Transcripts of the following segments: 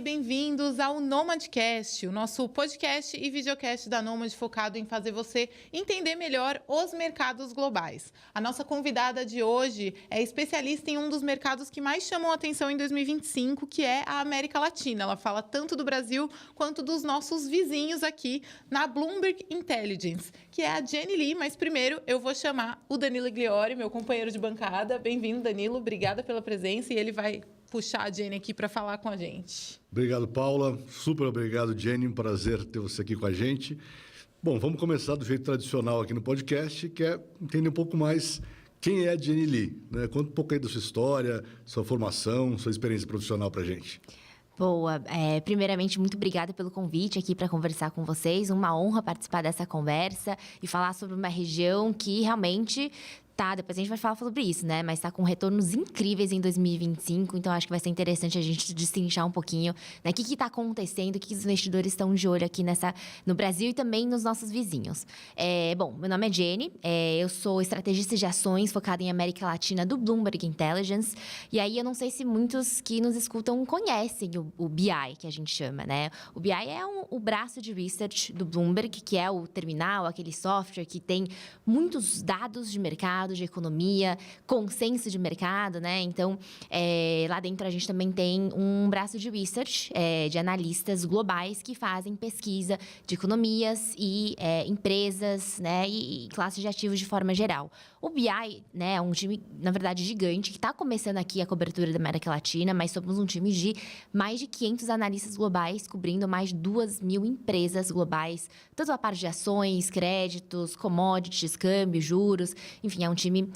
e bem-vindos ao Nomadcast, o nosso podcast e videocast da Nomad focado em fazer você entender melhor os mercados globais. A nossa convidada de hoje é especialista em um dos mercados que mais chamam a atenção em 2025, que é a América Latina. Ela fala tanto do Brasil quanto dos nossos vizinhos aqui na Bloomberg Intelligence, que é a Jenny Lee, mas primeiro eu vou chamar o Danilo Gliori, meu companheiro de bancada. Bem-vindo, Danilo, obrigada pela presença e ele vai puxar a Jenny aqui para falar com a gente. Obrigado, Paula. Super obrigado, Jenny. Um prazer ter você aqui com a gente. Bom, vamos começar do jeito tradicional aqui no podcast, que é entender um pouco mais quem é a Jenny Lee, né? Conta um pouco aí da sua história, sua formação, sua experiência profissional para a gente. Boa. Primeiramente, muito obrigada pelo convite aqui para conversar com vocês. Uma honra participar dessa conversa e falar sobre uma região que realmente depois a gente vai falar sobre isso, né? Mas está com retornos incríveis em 2025, então acho que vai ser interessante a gente destrinchar um pouquinho, né? O que está acontecendo, o que os investidores estão de olho aqui no Brasil e também nos nossos vizinhos. Bom, meu nome é Jenny, eu sou estrategista de ações focada em América Latina do Bloomberg Intelligence, e aí eu não sei se muitos que nos escutam conhecem o BI, que a gente chama, né? O BI é o braço de research do Bloomberg, que é o terminal, aquele software que tem muitos dados de mercado, de economia, consenso de mercado, né? Então, lá dentro a gente também tem um braço de research, de analistas globais que fazem pesquisa de economias e empresas, né? E classes de ativos de forma geral. O BI, né, é um time, na verdade, gigante, que está começando aqui a cobertura da América Latina, mas somos um time de mais de 500 analistas globais, cobrindo mais de 2.000 empresas globais, tanto a parte de ações, créditos, commodities, câmbio, juros, enfim, é um time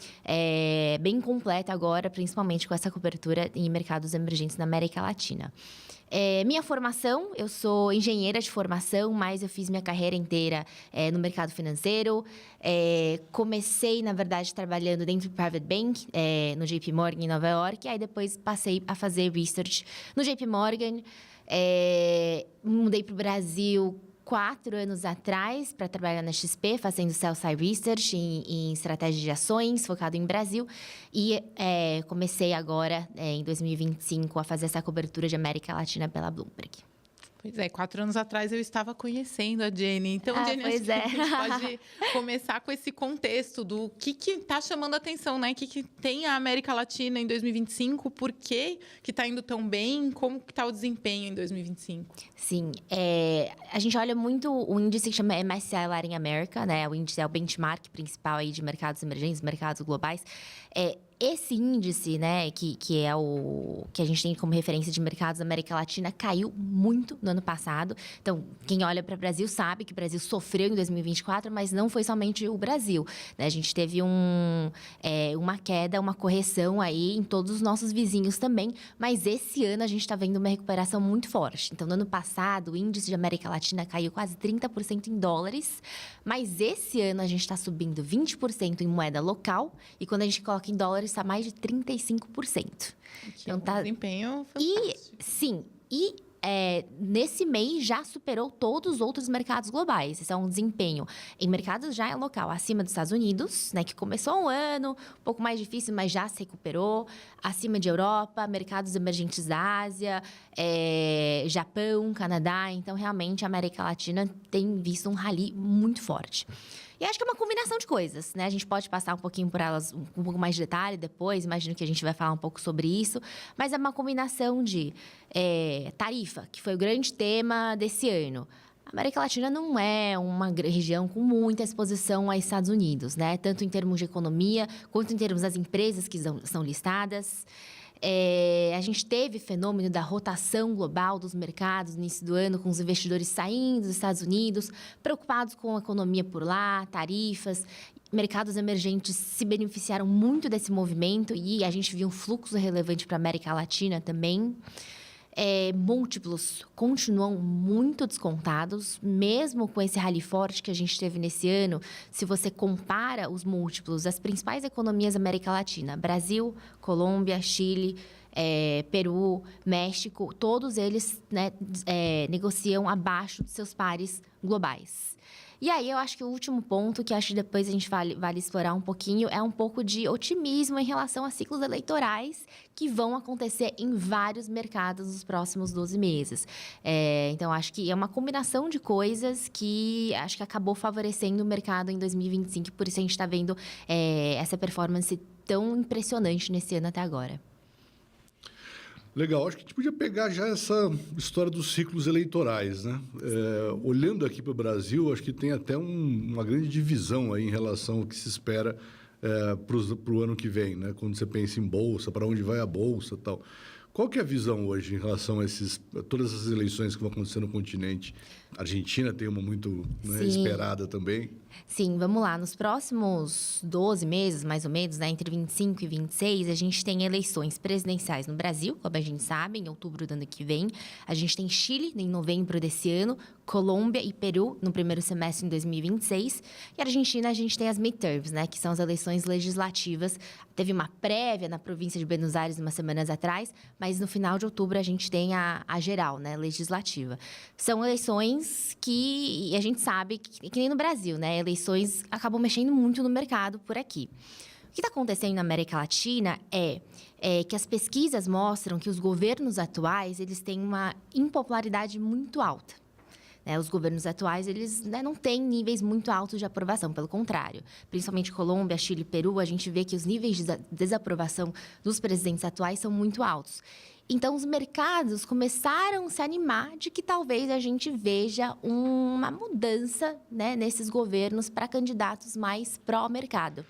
bem completo agora, principalmente com essa cobertura em mercados emergentes na América Latina. Minha formação, eu sou engenheira de formação, mas eu fiz minha carreira inteira no mercado financeiro. Comecei, na verdade, trabalhando dentro do Private Bank, no JP Morgan em Nova York, aí depois passei a fazer research no JP Morgan. Mudei para o Brasil 4 anos atrás para trabalhar na XP, fazendo sell-side research em estratégia de ações, focado em Brasil. E comecei agora, em 2025, a fazer essa cobertura de América Latina pela Bloomberg. Pois é, 4 anos atrás eu estava conhecendo a Jenny. Então, Jenny, acho que a gente pode começar com esse contexto do que está chamando a atenção, né? O que tem a América Latina em 2025, por que está indo tão bem, como que está o desempenho em 2025? Sim, a gente olha muito o índice que chama MSCI Latin America, né? O índice é o benchmark principal aí de mercados emergentes, mercados globais. Esse índice, né, que é o que a gente tem como referência de mercados da América Latina, caiu muito no ano passado. Então, quem olha para o Brasil sabe que o Brasil sofreu em 2024, mas não foi somente o Brasil, né? A gente teve uma queda, uma correção aí em todos os nossos vizinhos também, mas esse ano a gente está vendo uma recuperação muito forte. Então, no ano passado, o índice de América Latina caiu quase 30% em dólares, mas esse ano a gente está subindo 20% em moeda local, e quando a gente coloca em dólares, está mais de 35%. Então, um desempenho fantástico. Nesse mês já superou todos os outros mercados globais. Esse é um desempenho em mercados já local, acima dos Estados Unidos, né, que começou um ano um pouco mais difícil, mas já se recuperou. Acima de Europa, mercados emergentes da Ásia, Japão, Canadá. Então, realmente, a América Latina tem visto um rally muito forte. E acho que é uma combinação de coisas, né? A gente pode passar um pouquinho por elas, um pouco mais de detalhe depois, imagino que a gente vai falar um pouco sobre isso, mas é uma combinação de tarifa, que foi o grande tema desse ano. A América Latina não é uma região com muita exposição aos Estados Unidos, né? Tanto em termos de economia, quanto em termos das empresas que são listadas. A gente teve fenômeno da rotação global dos mercados no início do ano, com os investidores saindo dos Estados Unidos, preocupados com a economia por lá, tarifas. Mercados emergentes se beneficiaram muito desse movimento e a gente viu um fluxo relevante para a América Latina também. Múltiplos continuam muito descontados, mesmo com esse rally forte que a gente teve nesse ano. Se você compara os múltiplos das principais economias da América Latina, Brasil, Colômbia, Chile, Peru, México, todos eles, né, negociam abaixo de seus pares globais. E aí, eu acho que o último ponto, que acho que depois a gente vale explorar um pouquinho, é um pouco de otimismo em relação a ciclos eleitorais que vão acontecer em vários mercados nos próximos 12 meses. Então, acho que é uma combinação de coisas que acho que acabou favorecendo o mercado em 2025, por isso a gente está vendo essa performance tão impressionante nesse ano até agora. Legal, acho que a gente podia pegar já essa história dos ciclos eleitorais, né? Olhando aqui para o Brasil, acho que tem até uma grande divisão aí em relação ao que se espera para o ano que vem, né? Quando você pensa em bolsa, para onde vai a bolsa e tal. Qual que é a visão hoje em relação a todas essas eleições que vão acontecer no continente? A Argentina tem uma muito, né, esperada também. Sim, vamos lá. Nos próximos 12 meses, mais ou menos, né, entre 25 e 26, a gente tem eleições presidenciais no Brasil, como a gente sabe, em outubro do ano que vem. A gente tem Chile, em novembro desse ano, Colômbia e Peru, no primeiro semestre em 2026. E a Argentina, a gente tem as midterms, né, que são as eleições legislativas. Teve uma prévia na província de Buenos Aires umas semanas atrás, mas no final de outubro a gente tem a geral, né, legislativa. São eleições que a gente sabe que nem no Brasil, né? Eleições acabam mexendo muito no mercado por aqui. O que está acontecendo na América Latina é que as pesquisas mostram que os governos atuais eles têm uma impopularidade muito alta. Os governos atuais eles, não têm níveis muito altos de aprovação, pelo contrário. Principalmente Colômbia, Chile e Peru, a gente vê que os níveis de desaprovação dos presidentes atuais são muito altos. Então, os mercados começaram a se animar de que talvez a gente veja uma mudança, né, nesses governos para candidatos mais pró-mercado.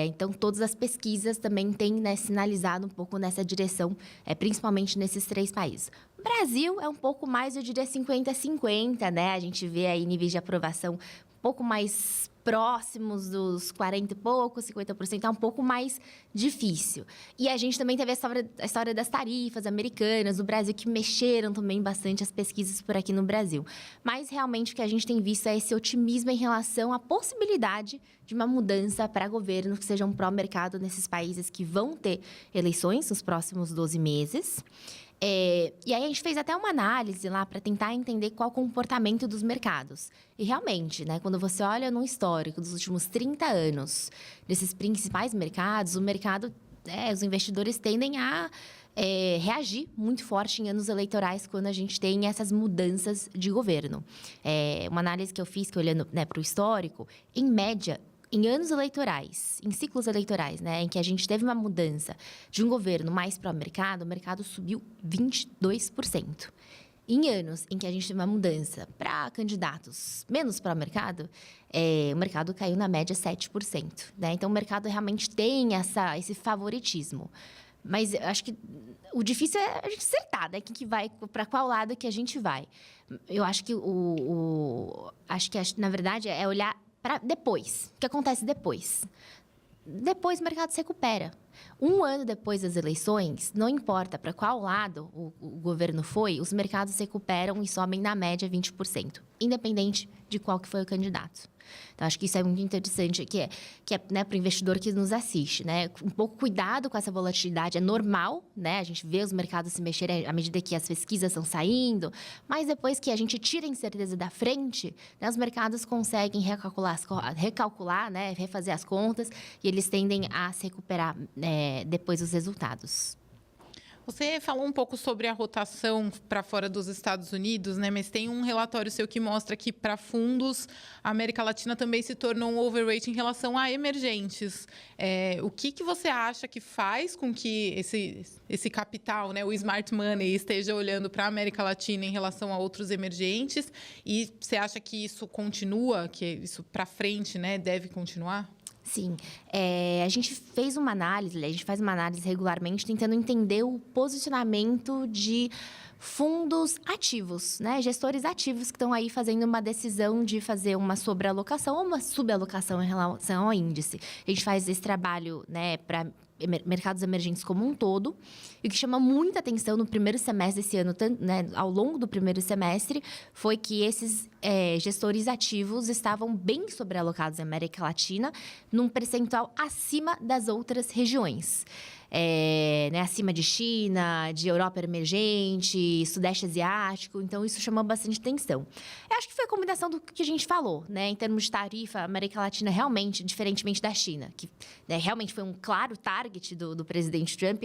Então, todas as pesquisas também têm, né, sinalizado um pouco nessa direção, principalmente nesses 3 países. O Brasil é um pouco mais, eu diria, 50-50, né? A gente vê aí níveis de aprovação um pouco mais próximos dos 40 e pouco, 50%, é um pouco mais difícil. E a gente também teve a história das tarifas americanas no Brasil, que mexeram também bastante as pesquisas por aqui no Brasil. Mas, realmente, o que a gente tem visto é esse otimismo em relação à possibilidade de uma mudança para governos que sejam pró-mercado nesses países que vão ter eleições nos próximos 12 meses. E aí a gente fez até uma análise lá para tentar entender qual o comportamento dos mercados. E realmente, né, quando você olha no histórico dos últimos 30 anos, desses principais mercados, o mercado, os investidores tendem a reagir muito forte em anos eleitorais quando a gente tem essas mudanças de governo. Uma análise que eu fiz, que olhando, né, para o histórico, em média, em anos eleitorais, em ciclos eleitorais, né, em que a gente teve uma mudança de um governo mais pró-mercado, o mercado subiu 22%. Em anos em que a gente teve uma mudança para candidatos menos pró-mercado, o mercado caiu na média 7%. Né? Então, o mercado realmente tem esse favoritismo. Mas eu acho que o difícil é a gente acertar, né? Quem que vai, para qual lado que a gente vai. Eu acho que na verdade, é olhar para depois. O que acontece depois? Depois o mercado se recupera. Um ano depois das eleições, não importa para qual lado o governo foi, os mercados se recuperam e sobem, na média, 20%, independente de qual que foi o candidato. Então, acho que isso é muito interessante, que é né, para o investidor que nos assiste, né? Um pouco cuidado com essa volatilidade, é normal, né? A gente vê os mercados se mexerem à medida que as pesquisas estão saindo, mas depois que a gente tira a incerteza da frente, né, os mercados conseguem recalcular, né, refazer as contas, e eles tendem a se recuperar depois dos resultados. Você falou um pouco sobre a rotação para fora dos Estados Unidos, né? Mas tem um relatório seu que mostra que, para fundos, a América Latina também se tornou um overweight em relação a emergentes. O que você acha que faz com que esse capital, né, o smart money, esteja olhando para a América Latina em relação a outros emergentes? E você acha que isso continua, que isso para frente, né, deve continuar? Sim, a gente faz uma análise regularmente tentando entender o posicionamento de fundos ativos, né? Gestores ativos que estão aí fazendo uma decisão de fazer uma sobrealocação ou uma subalocação em relação ao índice. A gente faz esse trabalho, né, para mercados emergentes como um todo. E o que chama muita atenção no primeiro semestre desse ano, né, ao longo do primeiro semestre, foi que esses gestores ativos estavam bem sobrealocados na América Latina, num percentual acima das outras regiões. né, acima de China, de Europa emergente, Sudeste Asiático. Então, isso chamou bastante atenção. Eu acho que foi a combinação do que a gente falou, né? Em termos de tarifa, a América Latina realmente, diferentemente da China, que, né, realmente foi um claro target do presidente Trump.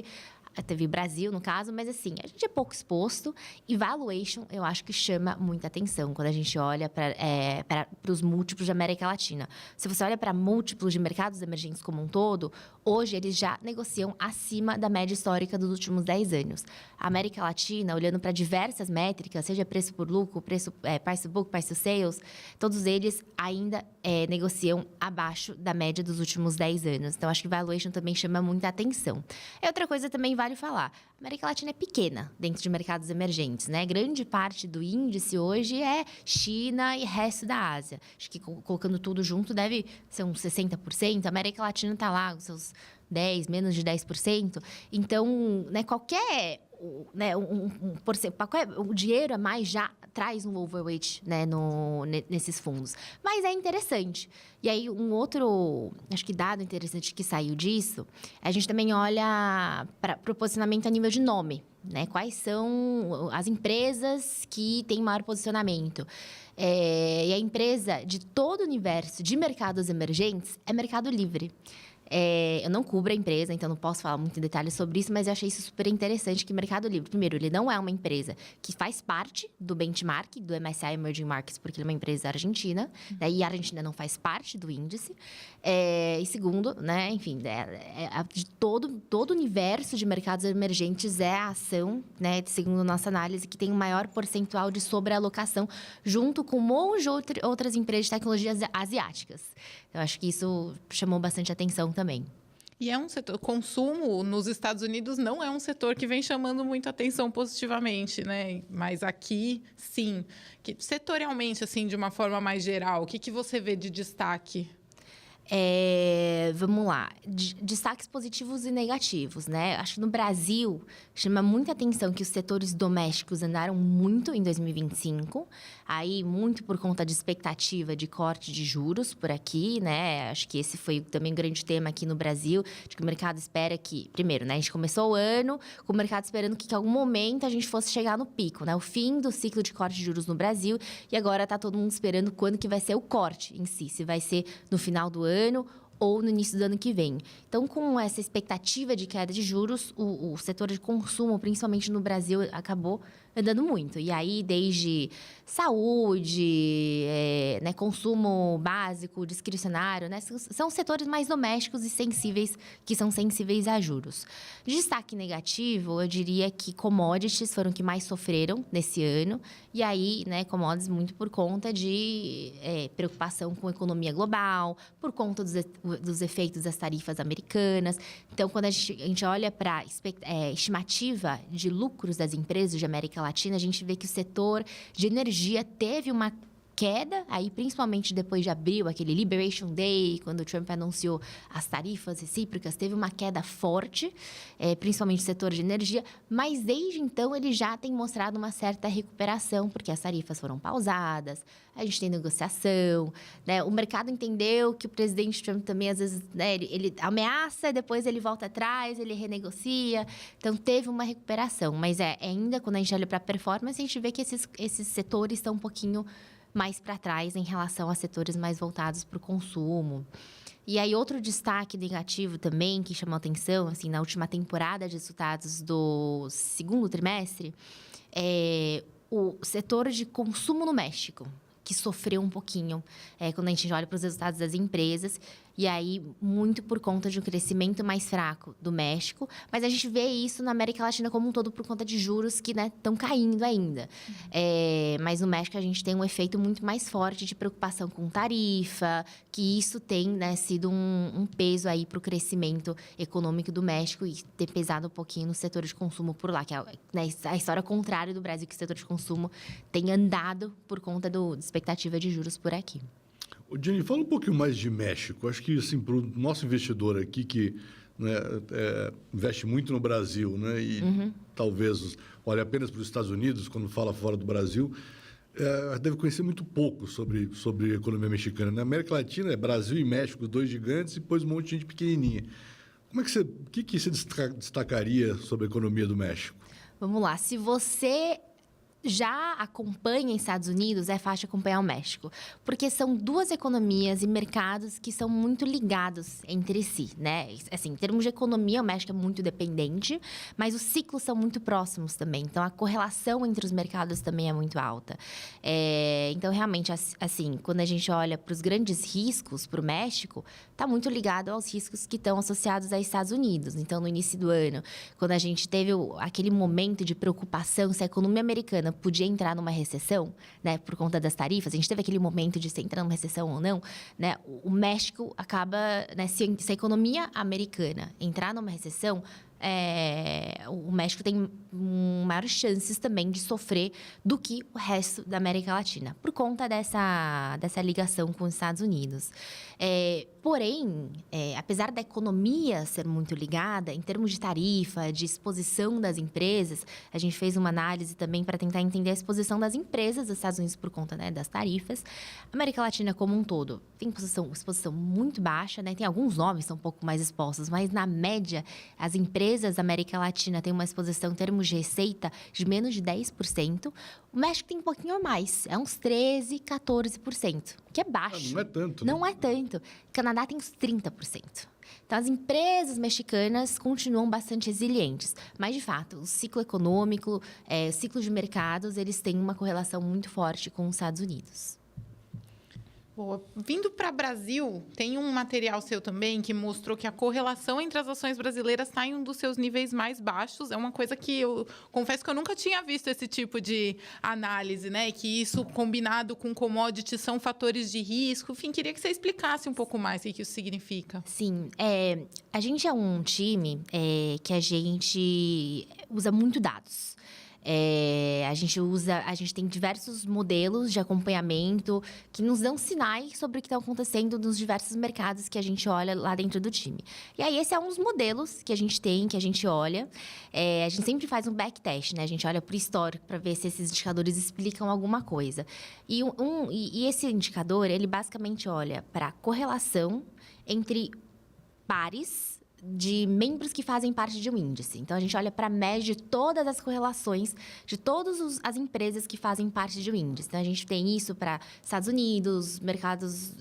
Teve Brasil, no caso, mas assim, a gente é pouco exposto e valuation, eu acho que chama muita atenção quando a gente olha para os múltiplos de América Latina. Se você olha para múltiplos de mercados emergentes como um todo, hoje eles já negociam acima da média histórica dos últimos 10 anos. A América Latina, olhando para diversas métricas, seja preço por lucro, price to book, price to sales, todos eles ainda negociam abaixo da média dos últimos 10 anos. Então, acho que valuation também chama muita atenção. E outra coisa também vale falar. A América Latina é pequena dentro de mercados emergentes, né? Grande parte do índice hoje é China e resto da Ásia. Acho que colocando tudo junto deve ser uns 60%. A América Latina está lá com seus 10%, menos de 10%. Então, né, qualquer... Né, o dinheiro a mais já traz um overweight, né, nesses fundos. Mas é interessante. E aí, um outro, acho que dado interessante que saiu disso, a gente também olha para o posicionamento a nível de nome. Né? Quais são as empresas que têm maior posicionamento? E a empresa de todo o universo de mercados emergentes é Mercado Livre. Eu não cubro a empresa, então não posso falar muito em detalhes sobre isso, mas eu achei isso super interessante que o Mercado Livre, primeiro, ele não é uma empresa que faz parte do benchmark, do MSCI Emerging Markets, porque ele é uma empresa argentina, né, e a Argentina não faz parte do índice. E segundo, né, enfim, de todo o universo de mercados emergentes é a ação, né, segundo nossa análise, que tem o maior percentual de sobrealocação, junto com um monte de outras empresas de tecnologias asiáticas. Eu acho que isso chamou bastante atenção também. E é um setor, consumo nos Estados Unidos não é um setor que vem chamando muito atenção positivamente, né? Mas aqui, sim. Setorialmente, assim, de uma forma mais geral, o que você vê de destaque? Vamos lá, destaques positivos e negativos, né? Acho que no Brasil chama muita atenção que os setores domésticos andaram muito em 2025, aí muito por conta de expectativa de corte de juros por aqui, né? Acho que esse foi também um grande tema aqui no Brasil, de que o mercado espera que, primeiro, né? A gente começou o ano com o mercado esperando que em algum momento a gente fosse chegar no pico, né? O fim do ciclo de corte de juros no Brasil, e agora está todo mundo esperando quando que vai ser o corte em si, se vai ser no final do ano ou no início do ano que vem. Então, com essa expectativa de queda de juros, o setor de consumo, principalmente no Brasil, acabou andando muito. E aí, desde saúde, né, consumo básico, discricionário, né, são setores mais domésticos e sensíveis, que são sensíveis a juros. Destaque negativo, eu diria que commodities foram que mais sofreram nesse ano. E aí, né, commodities muito por conta de preocupação com a economia global, por conta dos efeitos das tarifas americanas. Então, quando a gente olha para a estimativa de lucros das empresas de América Latina, a gente vê que o setor de energia teve uma queda, aí principalmente depois de abril, aquele Liberation Day, quando o Trump anunciou as tarifas recíprocas, teve uma queda forte, principalmente no setor de energia, mas desde então ele já tem mostrado uma certa recuperação, porque as tarifas foram pausadas, a gente tem negociação, né? O mercado entendeu que o presidente Trump também, às vezes, né, ele ameaça, depois ele volta atrás, ele renegocia, então teve uma recuperação, mas ainda quando a gente olha para a performance, a gente vê que esses setores estão um pouquinho mais para trás em relação a setores mais voltados para o consumo. E aí, outro destaque negativo também, que chamou atenção, assim, na última temporada de resultados do segundo trimestre, é o setor de consumo no México, que sofreu um pouquinho quando a gente olha para os resultados das empresas. E aí, muito por conta de um crescimento mais fraco do México. Mas a gente vê isso na América Latina como um todo por conta de juros que estão caindo ainda. Mas no México, a gente tem um efeito muito mais forte de preocupação com tarifa, que isso tem, né, sido um peso aí para o crescimento econômico do México e ter pesado um pouquinho no setor de consumo por lá, que é, né, a história contrária do Brasil, que o setor de consumo tem andado por conta da expectativa de juros por aqui. Jenny, fala um pouquinho mais de México. Acho que, assim, para o nosso investidor aqui, que, né, investe muito no Brasil, né, e talvez olhe apenas para os Estados Unidos, quando fala fora do Brasil, deve conhecer muito pouco sobre a economia mexicana. Na América Latina, é Brasil e México, dois gigantes, e depois um monte de gente pequenininha. O que você destacaria sobre a economia do México? Vamos lá. Se você já acompanha os Estados Unidos, é fácil acompanhar o México, porque são duas economias e mercados que são muito ligados entre si, né? Assim, em termos de economia, o México é muito dependente, mas os ciclos são muito próximos também, então a correlação entre os mercados também é muito alta. Então, realmente, assim, quando a gente olha para os grandes riscos para o México, está muito ligado aos riscos que estão associados aos Estados Unidos. Então, no início do ano, quando a gente teve aquele momento de preocupação se a economia americana podia entrar numa recessão, né, por conta das tarifas, a gente teve aquele momento de se entrar numa recessão ou não, né, o México acaba, né, se a economia americana entrar numa recessão, o México tem maiores chances também de sofrer do que o resto da América Latina, por conta dessa ligação com os Estados Unidos. Porém, apesar da economia ser muito ligada, em termos de tarifa, de exposição das empresas, a gente fez uma análise também para tentar entender a exposição das empresas dos Estados Unidos por conta, né, das tarifas. A América Latina como um todo tem exposição muito baixa, né? Tem alguns nomes que são um pouco mais expostos, mas na média, as empresas da América Latina têm uma exposição em termos de receita de menos de 10%. O México tem um pouquinho a mais, é uns 13%, 14%, que é baixo. Não é tanto, né? Não é tanto. O Canadá tem uns 30%. Então, as empresas mexicanas continuam bastante resilientes. Mas, de fato, o ciclo econômico, o ciclo de mercados, eles têm uma correlação muito forte com os Estados Unidos. Boa. Vindo para o Brasil, tem um material seu também que mostrou que a correlação entre as ações brasileiras está em um dos seus níveis mais baixos. É uma coisa que eu confesso que eu nunca tinha visto esse tipo de análise, né? Que isso, combinado com commodities, são fatores de risco. Enfim, queria que você explicasse um pouco mais o que isso significa. Sim, a gente é um time que a gente usa muito dados. A gente tem diversos modelos de acompanhamento que nos dão sinais sobre o que está acontecendo nos diversos mercados que a gente olha lá dentro do time. E aí, esse é um dos modelos que a gente tem, que a gente olha. A gente sempre faz um backtest, né? A gente olha para o histórico para ver se esses indicadores explicam alguma coisa. E esse indicador, ele basicamente olha para a correlação entre pares de membros que fazem parte de um índice. Então, a gente olha para a média de todas as correlações de todas as empresas que fazem parte de um índice. Então, a gente tem isso para Estados Unidos, mercados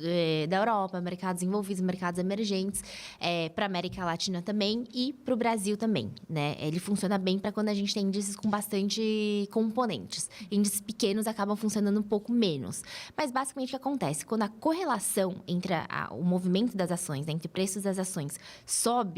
da Europa, mercados envolvidos, mercados emergentes, para a América Latina também e para o Brasil também, né? Ele funciona bem para quando a gente tem índices com bastante componentes. Índices pequenos acabam funcionando um pouco menos. Mas, basicamente, o que acontece? Quando a correlação entre o movimento das ações, né, entre preços das ações, sobe,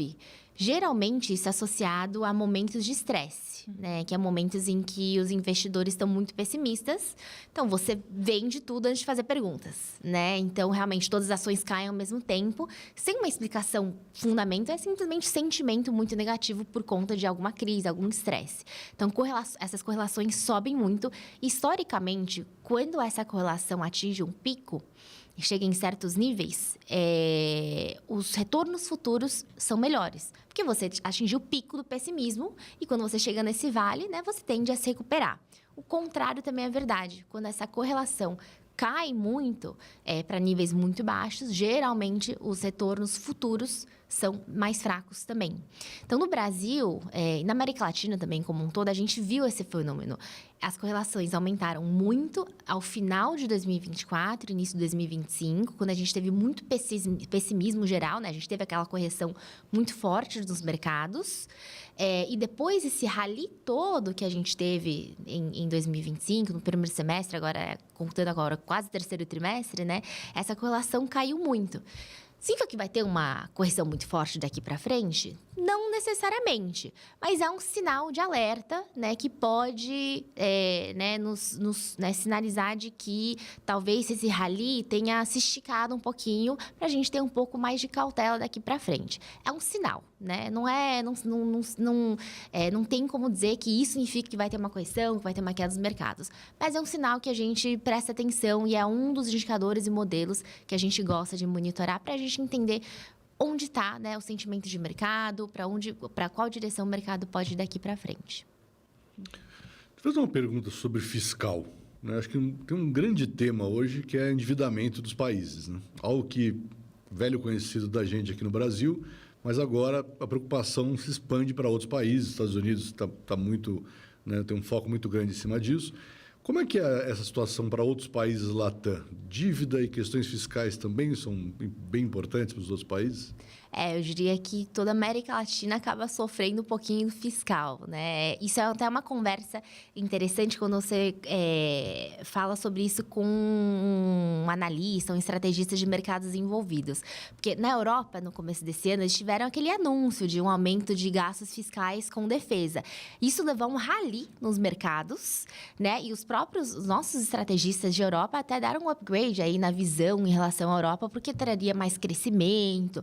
geralmente isso é associado a momentos de estresse, né? Que é momentos em que os investidores estão muito pessimistas. Então, você vende tudo antes de fazer perguntas, né? Então, realmente, todas as ações caem ao mesmo tempo, sem uma explicação, fundamento, é simplesmente sentimento muito negativo por conta de alguma crise, algum estresse. Então, essas correlações sobem muito. Historicamente, quando essa correlação atinge um pico, e chega em certos níveis, os retornos futuros são melhores. Porque você atingiu o pico do pessimismo e quando você chega nesse vale, né, você tende a se recuperar. O contrário também é verdade. Quando essa correlação cai muito para níveis muito baixos, geralmente os retornos futuros são mais fracos também. Então, no Brasil, e na América Latina também como um todo, a gente viu esse fenômeno. As correlações aumentaram muito ao final de 2024, início de 2025, quando a gente teve muito pessimismo geral, né? A gente teve aquela correção muito forte dos mercados. E depois, esse rally todo que a gente teve em 2025, no primeiro semestre, contando agora quase terceiro trimestre, né? Essa correlação caiu muito. Significa que vai ter uma correção muito forte daqui para frente? Não necessariamente, mas é um sinal de alerta, né, que pode nos sinalizar de que talvez esse rally tenha se esticado um pouquinho para a gente ter um pouco mais de cautela daqui para frente. É um sinal, né? Não tem como dizer que isso significa que vai ter uma correção, que vai ter uma queda dos mercados, mas é um sinal que a gente presta atenção e é um dos indicadores e modelos que a gente gosta de monitorar para a gente entender onde está, né, o sentimento de mercado, para qual direção o mercado pode ir daqui para frente. Deixa eu fazer uma pergunta sobre fiscal, né? Acho que tem um grande tema hoje que é endividamento dos países, né? Algo que velho conhecido da gente aqui no Brasil, mas agora a preocupação se expande para outros países. Estados Unidos tá muito, né, tem um foco muito grande em cima disso. Como é que é essa situação para outros países Latam? Dívida e questões fiscais também são bem importantes para os outros países? Eu diria que toda a América Latina acaba sofrendo um pouquinho do fiscal, né? Isso é até uma conversa interessante quando você fala sobre isso com um analista, um estrategista de mercados envolvidos. Porque na Europa, no começo desse ano, eles tiveram aquele anúncio de um aumento de gastos fiscais com defesa. Isso levou a um rally nos mercados, né? E os nossos estrategistas de Europa até deram um upgrade aí na visão em relação à Europa, porque traria mais crescimento.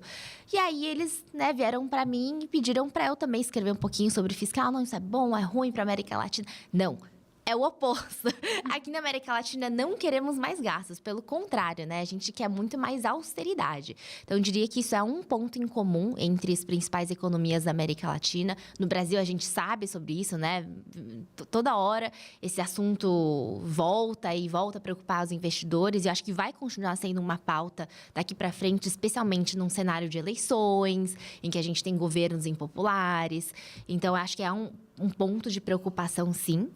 E aí eles, né, vieram para mim e pediram para eu também escrever um pouquinho sobre fiscal. Não, isso é bom, é ruim para a América Latina. Não. É o oposto. Aqui na América Latina não queremos mais gastos, pelo contrário, né? A gente quer muito mais austeridade. Então, eu diria que isso é um ponto em comum entre as principais economias da América Latina. No Brasil, a gente sabe sobre isso, né? Toda hora esse assunto volta e volta a preocupar os investidores. E eu acho que vai continuar sendo uma pauta daqui para frente, especialmente num cenário de eleições, em que a gente tem governos impopulares. Então, eu acho que é um ponto de preocupação, sim.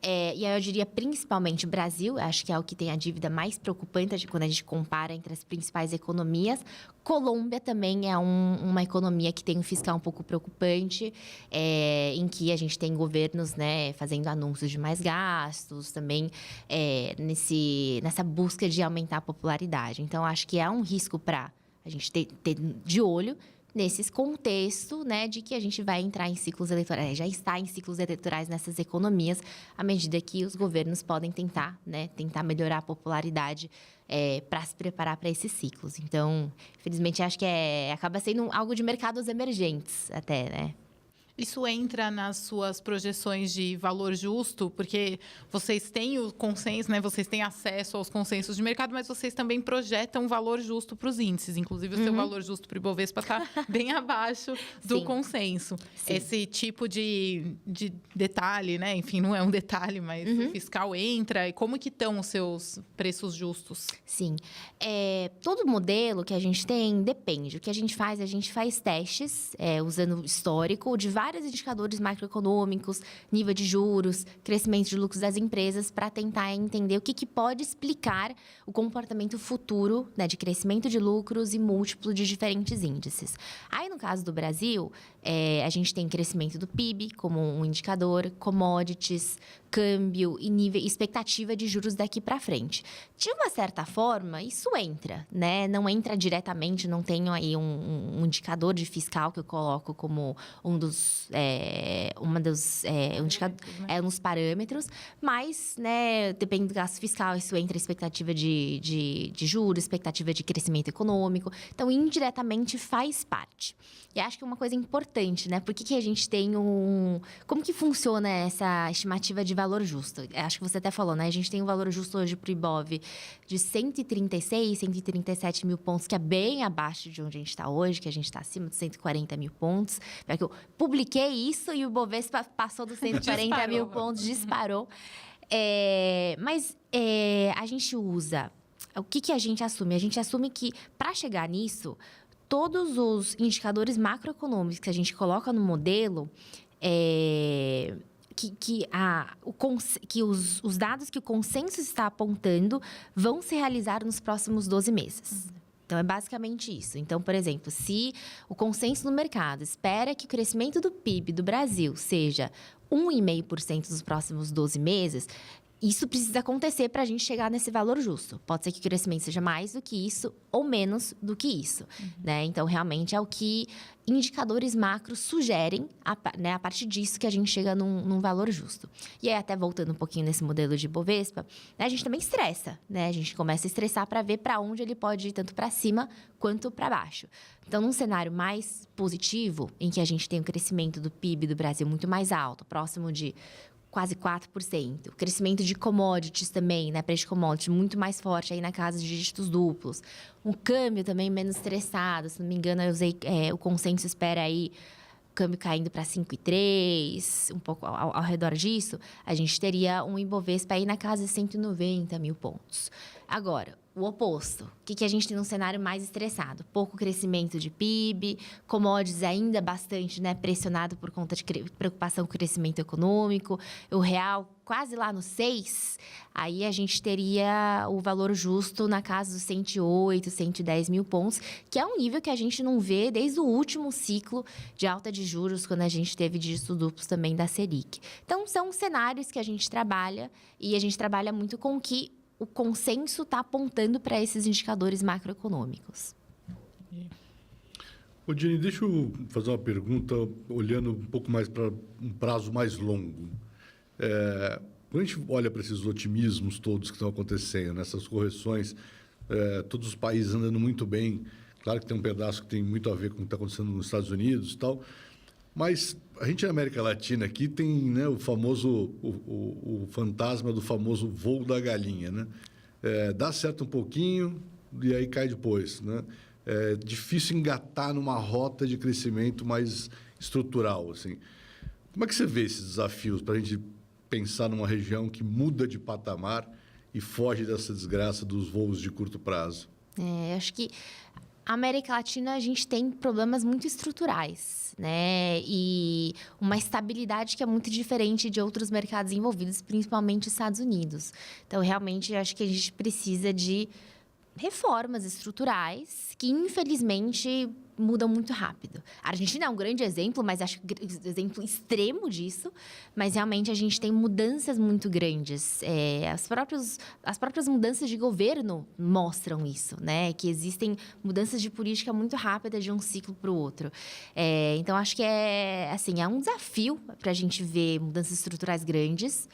E aí eu diria principalmente o Brasil, acho que é o que tem a dívida mais preocupante quando a gente compara entre as principais economias. Colômbia também é uma economia que tem um fiscal um pouco preocupante, em que a gente tem governos, né, fazendo anúncios de mais gastos, também nessa busca de aumentar a popularidade. Então, acho que é um risco para a gente ter de olho nesses contextos, né, de que a gente vai entrar em ciclos eleitorais, já está em ciclos eleitorais nessas economias, à medida que os governos podem tentar melhorar a popularidade para se preparar para esses ciclos. Então, infelizmente, acho que acaba sendo algo de mercados emergentes até, né? Isso entra nas suas projeções de valor justo, porque vocês têm o consenso, né? Vocês têm acesso aos consensos de mercado, mas vocês também projetam valor justo para os índices. Inclusive, o seu valor justo para o Ibovespa está bem abaixo do Sim. consenso. Sim. Esse tipo de detalhe, né? Enfim, não é um detalhe, mas o fiscal entra. E como que estão os seus preços justos? Sim. Todo modelo que a gente tem depende. O que a gente faz testes, usando histórico de vários indicadores macroeconômicos, nível de juros, crescimento de lucros das empresas, para tentar entender o que pode explicar o comportamento futuro, né, de crescimento de lucros e múltiplo de diferentes índices. Aí, no caso do Brasil, a gente tem crescimento do PIB como um indicador, commodities, câmbio e expectativa de juros daqui para frente. De uma certa forma, isso entra, né? Não entra diretamente, não tenho aí um indicador de fiscal que eu coloco como um dos uns parâmetros, mas, né, depende do gasto fiscal, isso entra expectativa de juros, expectativa de crescimento econômico. Então, indiretamente faz parte. E acho que é uma coisa importante, né? Por que a gente tem como que funciona essa estimativa de valor justo? Acho que você até falou, né? A gente tem um valor justo hoje para o Ibov de 136, 137 mil pontos, que é bem abaixo de onde a gente está hoje, que a gente está acima de 140 mil pontos. É que eu publiquei isso e o Ibovespa passou dos 140 mil pontos, disparou. Mas a gente usa... O que a gente assume? A gente assume que, para chegar nisso, todos os indicadores macroeconômicos que a gente coloca no modelo, que os dados que o consenso está apontando vão se realizar nos próximos 12 meses. Então, é basicamente isso. Então, por exemplo, se o consenso no mercado espera que o crescimento do PIB do Brasil seja 1,5% nos próximos 12 meses... Isso precisa acontecer para a gente chegar nesse valor justo. Pode ser que o crescimento seja mais do que isso ou menos do que isso, né? Então, realmente, é o que indicadores macros sugerem, né? A partir disso que a gente chega num valor justo. E aí, até voltando um pouquinho nesse modelo de Bovespa, né, a gente também estressa, né? A gente começa a estressar para ver para onde ele pode ir, tanto para cima quanto para baixo. Então, num cenário mais positivo, em que a gente tem um crescimento do PIB do Brasil muito mais alto, próximo de quase 4%. O crescimento de commodities também, né? Preço de commodities muito mais forte, aí na casa de dígitos duplos. Um câmbio também menos estressado. Se não me engano, eu usei o consenso espera aí o câmbio caindo para 5,3, um pouco ao redor disso. A gente teria um Ibovespa aí na casa de 190 mil pontos. Agora, o oposto. O que a gente tem num cenário mais estressado? Pouco crescimento de PIB, commodities ainda bastante, né, pressionado por conta de preocupação com o crescimento econômico, o real quase lá no 6, aí a gente teria o valor justo na casa dos 108, 110 mil pontos, que é um nível que a gente não vê desde o último ciclo de alta de juros, quando a gente teve dígitos duplos também da Selic. Então, são cenários que a gente trabalha, e a gente trabalha muito com o que o consenso está apontando para esses indicadores macroeconômicos. Ô, Jenny, deixa eu fazer uma pergunta olhando um pouco mais para um prazo mais longo. Quando a gente olha para esses otimismos todos que estão acontecendo, nessas correções, todos os países andando muito bem, claro que tem um pedaço que tem muito a ver com o que está acontecendo nos Estados Unidos e tal, mas a gente na América Latina aqui tem, né, o famoso, o fantasma do famoso voo da galinha, né? Dá certo um pouquinho e aí cai depois, né? É difícil engatar numa rota de crescimento mais estrutural, assim. Como é que você vê esses desafios para a gente pensar numa região que muda de patamar e foge dessa desgraça dos voos de curto prazo? Acho que a América Latina, a gente tem problemas muito estruturais, né? E uma estabilidade que é muito diferente de outros mercados envolvidos, principalmente os Estados Unidos. Então, realmente, acho que a gente precisa de reformas estruturais que, infelizmente, mudam muito rápido. A Argentina é um grande exemplo, mas acho que exemplo extremo disso. Mas, realmente, a gente tem mudanças muito grandes. As próprias mudanças de governo mostram isso, né? Que existem mudanças de política muito rápidas de um ciclo para o outro. Então, acho que é um desafio para a gente ver mudanças estruturais grandes.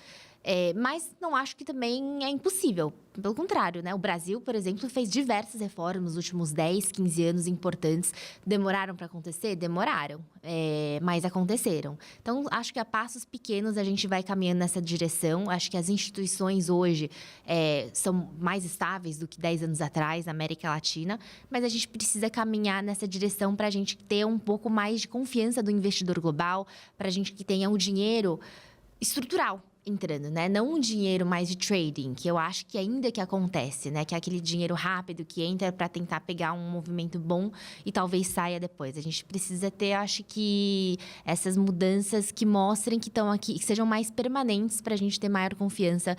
Mas não acho que também é impossível. Pelo contrário, né? O Brasil, por exemplo, fez diversas reformas nos últimos 10, 15 anos importantes. Demoraram para acontecer? Demoraram, mas aconteceram. Então, acho que a passos pequenos a gente vai caminhando nessa direção. Acho que as instituições hoje são mais estáveis do que 10 anos atrás na América Latina, mas a gente precisa caminhar nessa direção para a gente ter um pouco mais de confiança do investidor global, para a gente que tenha um dinheiro estrutural entrando, né? Não um dinheiro mais de trading, que eu acho que ainda que acontece, né? Que é aquele dinheiro rápido que entra para tentar pegar um movimento bom e talvez saia depois. A gente precisa ter, acho que, essas mudanças que mostrem que estão aqui, que sejam mais permanentes para a gente ter maior confiança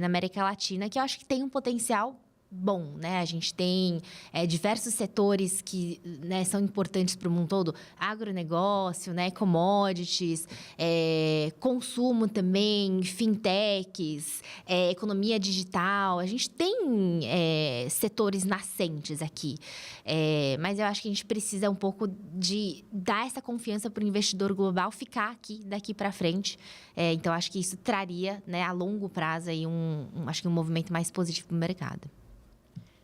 na América Latina, que eu acho que tem um potencial bom, né? A gente tem diversos setores que, né, são importantes para o mundo todo. Agronegócio, né? Commodities, consumo também, fintechs, economia digital. A gente tem setores nascentes aqui. Mas eu acho que a gente precisa um pouco de dar essa confiança para o investidor global ficar aqui, daqui para frente. Então, acho que isso traria, né, a longo prazo aí acho que um movimento mais positivo para o mercado.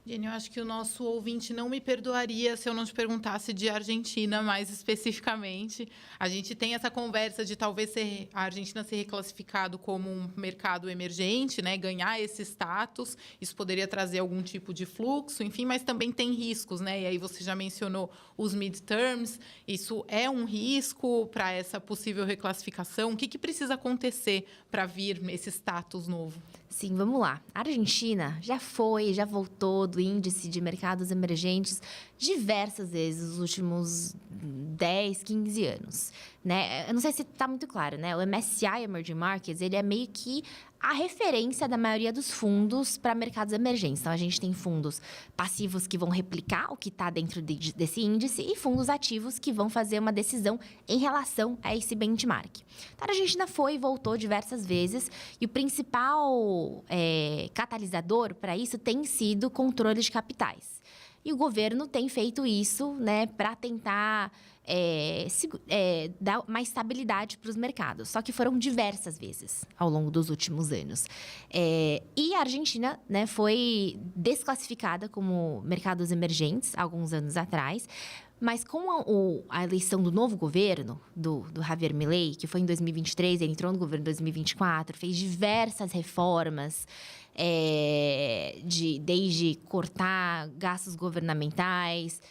Jenny, eu acho que o nosso ouvinte não me perdoaria se eu não te perguntasse de Argentina mais especificamente. A gente tem essa conversa de talvez a Argentina ser reclassificado como um mercado emergente, né? Ganhar esse status. Isso poderia trazer algum tipo de fluxo, enfim, mas também tem riscos, né? E aí você já mencionou os midterms. Isso é um risco para essa possível reclassificação? O que precisa acontecer para vir esse status novo? Sim, vamos lá. A Argentina já voltou do índice de mercados emergentes diversas vezes nos últimos 10, 15 anos, né? Eu não sei se está muito claro, né? O MSCI Emerging Markets, ele é meio que a referência da maioria dos fundos para mercados emergentes. Então, a gente tem fundos passivos que vão replicar o que está dentro desse índice e fundos ativos que vão fazer uma decisão em relação a esse benchmark. Então, a Argentina foi e voltou diversas vezes e o principal catalisador para isso tem sido controle de capitais. E o governo tem feito isso, né, para tentar dar mais estabilidade para os mercados. Só que foram diversas vezes ao longo dos últimos anos. E a Argentina, né, foi desclassificada como mercados emergentes alguns anos atrás. Mas com a eleição do novo governo, do Javier Milei, que foi em 2023, ele entrou no governo em 2024, fez diversas reformas, desde cortar gastos governamentais,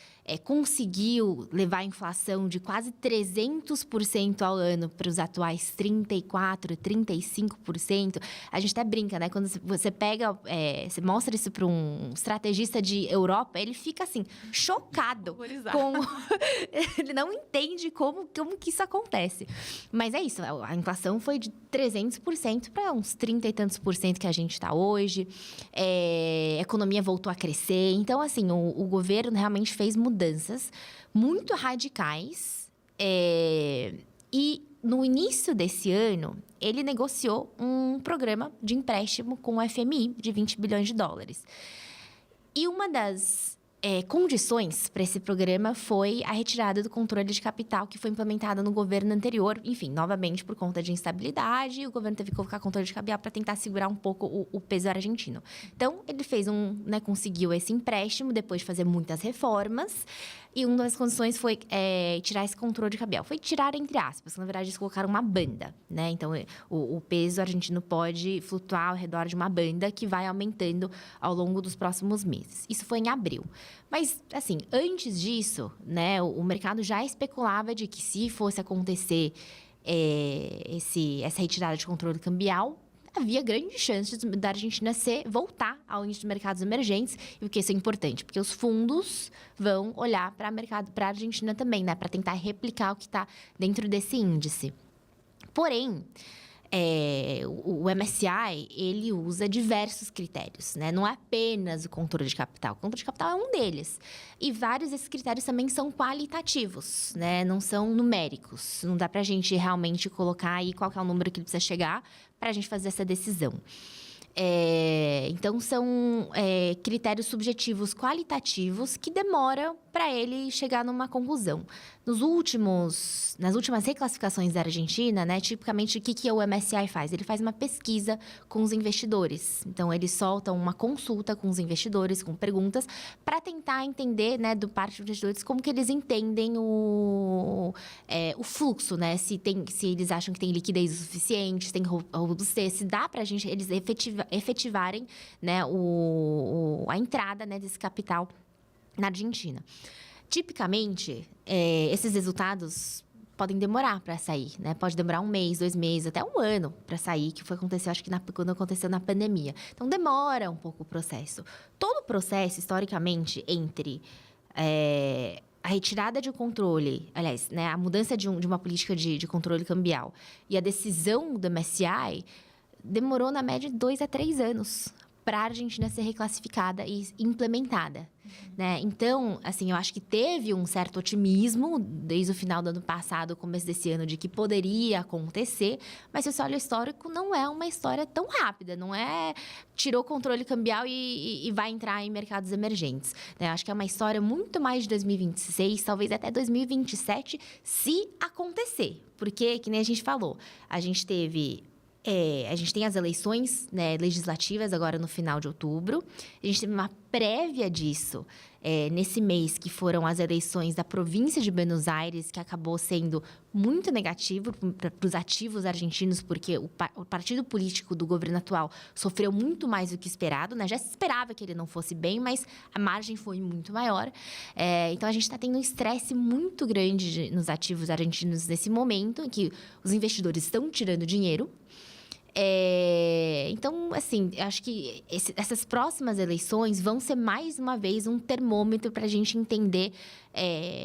conseguiu levar a inflação de quase 300% ao ano para os atuais 34%, 35%. A gente até brinca, né? Quando você pega, você mostra isso para um estrategista de Europa, ele fica assim, chocado. Com... ele não entende como que isso acontece. Mas é isso, a inflação foi de 300% para uns 30 e tantos por cento que a gente está hoje. A economia voltou a crescer. Então, assim, o governo realmente fez mudanças muito radicais. E no início desse ano, ele negociou um programa de empréstimo com o FMI de 20 bilhões de dólares. E uma das condições para esse programa foi a retirada do controle de capital que foi implementada no governo anterior. Enfim, novamente, por conta de instabilidade, o governo teve que colocar controle de capital para tentar segurar um pouco o peso argentino. Então, ele fez conseguiu esse empréstimo depois de fazer muitas reformas. E uma das condições foi tirar esse controle de capital. Foi tirar entre aspas, na verdade eles colocaram uma banda, né? Então, o peso argentino pode flutuar ao redor de uma banda que vai aumentando ao longo dos próximos meses. Isso foi em abril. Mas, assim, antes disso, né, o mercado já especulava de que se fosse acontecer essa retirada de controle cambial, havia grandes chances da Argentina voltar ao índice de mercados emergentes. E o que isso é importante? Porque os fundos vão olhar para a Argentina também, né? Para tentar replicar o que está dentro desse índice. Porém, o MSCI, ele usa diversos critérios, né? Não é apenas o controle de capital. O controle de capital é um deles. E vários desses critérios também são qualitativos, né? Não são numéricos. Não dá para a gente realmente colocar aí qual que é o número que ele precisa chegar para a gente fazer essa decisão. Então, são critérios subjetivos qualitativos que demoram para ele chegar numa conclusão. Nas últimas reclassificações da Argentina, né, tipicamente, o que o MSCI faz? Ele faz uma pesquisa com os investidores. Então, eles soltam uma consulta com os investidores, com perguntas, para tentar entender, né, do parte dos investidores, como que eles entendem o fluxo, né? Se eles acham que tem liquidez o suficiente, se tem robustez, se dá para eles efetivarem, né, a entrada, né, desse capital na Argentina. Tipicamente, esses resultados podem demorar para sair, né? Pode demorar 1 mês, 2 meses, até 1 ano para sair, que foi acontecer, acho que quando aconteceu na pandemia. Então, demora um pouco o processo. Todo o processo, historicamente, entre a retirada de controle, aliás, né, a mudança de uma política de controle cambial e a decisão do MSCI, demorou, na média, 2 a 3 anos para a Argentina ser reclassificada e implementada, né? Então, assim, eu acho que teve um certo otimismo desde o final do ano passado, começo desse ano, de que poderia acontecer, mas se você olha o histórico, não é uma história tão rápida, não é tirou o controle cambial e vai entrar em mercados emergentes, né? Eu acho que é uma história muito mais de 2026, talvez até 2027, se acontecer, porque, que nem a gente falou, a gente tem as eleições, né, legislativas agora no final de outubro. A gente teve uma prévia disso nesse mês, que foram as eleições da província de Buenos Aires, que acabou sendo muito negativo para os ativos argentinos, porque o partido político do governo atual sofreu muito mais do que esperado, né? Já se esperava que ele não fosse bem, mas a margem foi muito maior. Então, a gente está tendo um estresse muito grande nos ativos argentinos nesse momento, em que os investidores estão tirando dinheiro. Então, assim, acho que essas próximas eleições vão ser, mais uma vez, um termômetro para a gente entender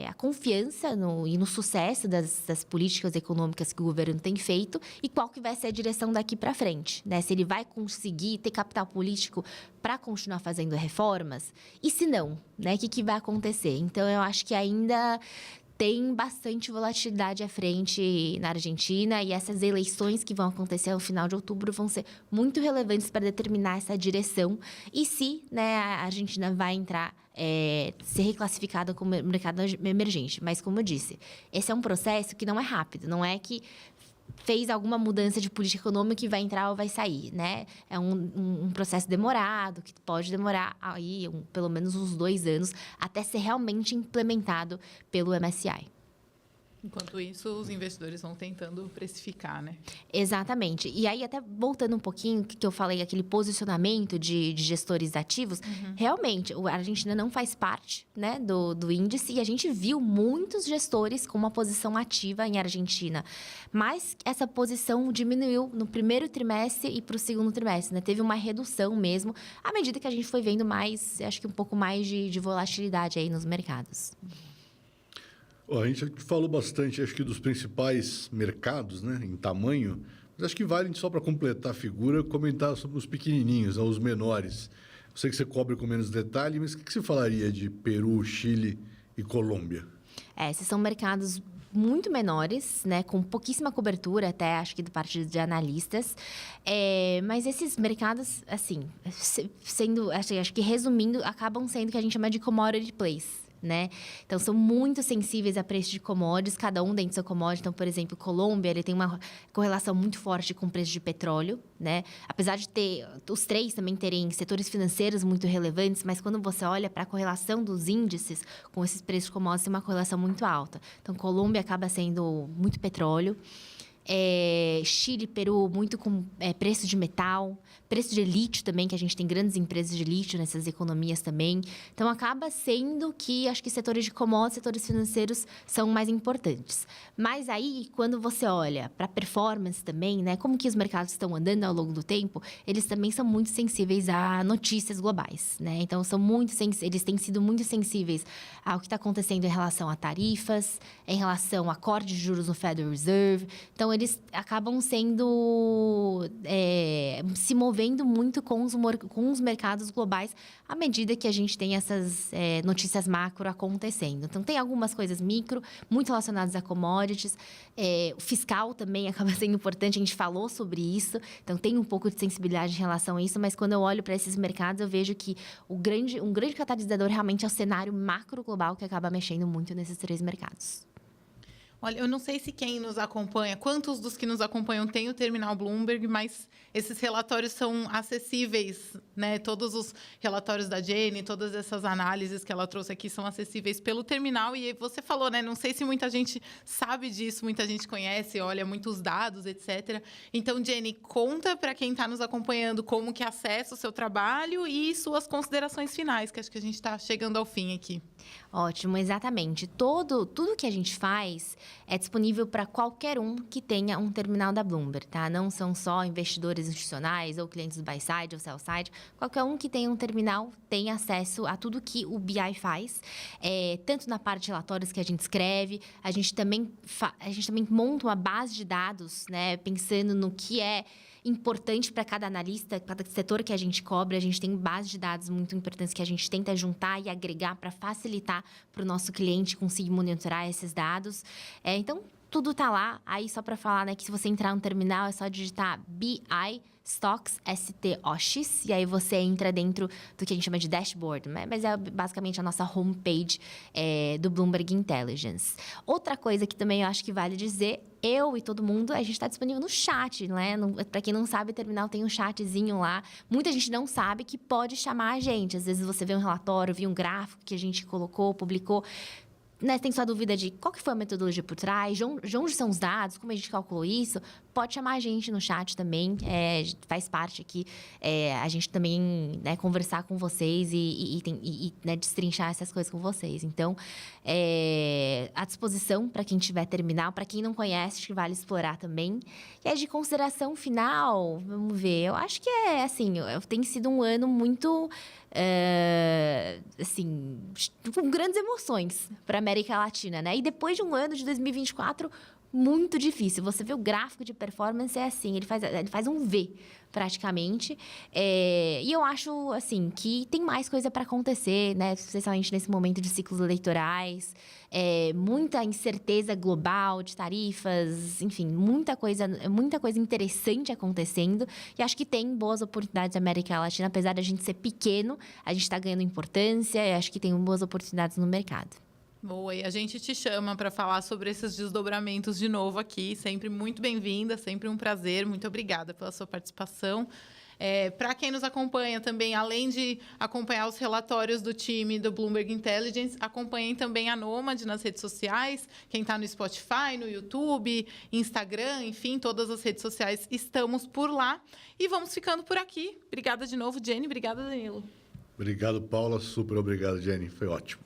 a confiança e no sucesso das políticas econômicas que o governo tem feito e qual que vai ser a direção daqui para frente, né? Se ele vai conseguir ter capital político para continuar fazendo reformas e se não, né? O que vai acontecer? Então, eu acho que ainda tem bastante volatilidade à frente na Argentina e essas eleições que vão acontecer no final de outubro vão ser muito relevantes para determinar essa direção e se, né, a Argentina vai entrar, ser reclassificada como mercado emergente. Mas, como eu disse, esse é um processo que não é rápido, não é que fez alguma mudança de política econômica e vai entrar ou vai sair, né? É um processo demorado, que pode demorar aí pelo menos uns 2 anos até ser realmente implementado pelo MSCI. Enquanto isso, os investidores vão tentando precificar, né? Exatamente. E aí, até voltando um pouquinho, que eu falei, aquele posicionamento de gestores ativos, realmente, a Argentina não faz parte, né, do índice, e a gente viu muitos gestores com uma posição ativa em Argentina. Mas essa posição diminuiu no primeiro trimestre e para o segundo trimestre, né? Teve uma redução mesmo, à medida que a gente foi vendo mais, acho que um pouco mais de volatilidade aí nos mercados. A gente falou bastante, acho que dos principais mercados, né, em tamanho, mas acho que vale, só para completar a figura, comentar sobre os pequenininhos, né, os menores. Eu sei que você cobre com menos detalhe, mas o que você falaria de Peru, Chile e Colômbia? Esses são mercados muito menores, né, com pouquíssima cobertura, até acho que do parte de analistas. Mas esses mercados, assim, acho que resumindo, acabam sendo o que a gente chama de commodity plays. Né? Então, são muito sensíveis a preço de commodities, cada um dentro do seu commodity. Então, por exemplo, Colômbia, ele tem uma correlação muito forte com o preço de petróleo, né? Apesar de ter os três também terem setores financeiros muito relevantes, mas quando você olha para a correlação dos índices com esses preços de commodities, tem uma correlação muito alta. Então, Colômbia acaba sendo muito petróleo. Chile, Peru, muito com preço de metal, preço de lítio também, que a gente tem grandes empresas de lítio nessas economias também. Então, acaba sendo que, acho que setores de commodities, setores financeiros são mais importantes. Mas aí, quando você olha para a performance também, né, como que os mercados estão andando ao longo do tempo, eles também são muito sensíveis a notícias globais, né? Então, eles têm sido muito sensíveis ao que está acontecendo em relação a tarifas, em relação a corte de juros no Federal Reserve. Então, eles acabam se movendo muito com os mercados globais à medida que a gente tem essas notícias macro acontecendo. Então, tem algumas coisas micro, muito relacionadas a commodities. O fiscal também acaba sendo importante, a gente falou sobre isso. Então, tem um pouco de sensibilidade em relação a isso, mas quando eu olho para esses mercados, eu vejo que um grande catalisador realmente é o cenário macro global que acaba mexendo muito nesses três mercados. Olha, eu não sei se quem nos acompanha, quantos dos que nos acompanham têm o terminal Bloomberg, mas esses relatórios são acessíveis, né? Todos os relatórios da Jenny, todas essas análises que ela trouxe aqui são acessíveis pelo terminal. E você falou, né? Não sei se muita gente sabe disso, muita gente conhece, olha muitos dados, etc. Então, Jenny, conta para quem está nos acompanhando como que acessa o seu trabalho e suas considerações finais, que acho que a gente está chegando ao fim aqui. Ótimo, exatamente. Tudo que a gente faz é disponível para qualquer um que tenha um terminal da Bloomberg, tá? Não são só investidores institucionais ou clientes do buy side ou sell side. Qualquer um que tenha um terminal tem acesso a tudo que o BI faz, tanto na parte de relatórios que a gente escreve, a gente também monta uma base de dados, né? Pensando no que é importante para cada analista, cada setor que a gente cobre. A gente tem base de dados muito importantes que a gente tenta juntar e agregar para facilitar para o nosso cliente conseguir monitorar esses dados. Então, tudo está lá. Aí, só para falar, né, que se você entrar no terminal, é só digitar BI Stocks, STOX, e aí você entra dentro do que a gente chama de dashboard, né? Mas é basicamente a nossa homepage do Bloomberg Intelligence. Outra coisa que também eu acho que vale dizer, eu e todo mundo, a gente está disponível no chat, né? Para quem não sabe, o terminal tem um chatzinho lá. Muita gente não sabe que pode chamar a gente. Às vezes você vê um relatório, vê um gráfico que a gente colocou, publicou, né, tem sua dúvida de qual que foi a metodologia por trás, de onde são os dados, como a gente calculou isso, pode chamar a gente no chat também, faz parte aqui, a gente também, né, conversar com vocês e né, destrinchar essas coisas com vocês. Então, à disposição para quem tiver terminal, para quem não conhece, acho que vale explorar também. E aí, de consideração final, vamos ver, eu acho que tem sido um ano muito... com grandes emoções para a América Latina, né? E depois de um ano de 2024 muito difícil. Você vê o gráfico de performance, ele faz um V, praticamente. E eu acho, assim, que tem mais coisa para acontecer, né? Especialmente nesse momento de ciclos eleitorais. Muita incerteza global de tarifas, enfim, muita coisa interessante acontecendo. E acho que tem boas oportunidades na América Latina, apesar de a gente ser pequeno, a gente está ganhando importância e acho que tem boas oportunidades no mercado. Boa, e a gente te chama para falar sobre esses desdobramentos de novo aqui. Sempre muito bem-vinda, sempre um prazer. Muito obrigada pela sua participação. Para quem nos acompanha também, além de acompanhar os relatórios do time do Bloomberg Intelligence, acompanhem também a Nomad nas redes sociais. Quem está no Spotify, no YouTube, Instagram, enfim, todas as redes sociais, estamos por lá. E vamos ficando por aqui. Obrigada de novo, Jenny. Obrigada, Danilo. Obrigado, Paula. Super obrigado, Jenny. Foi ótimo.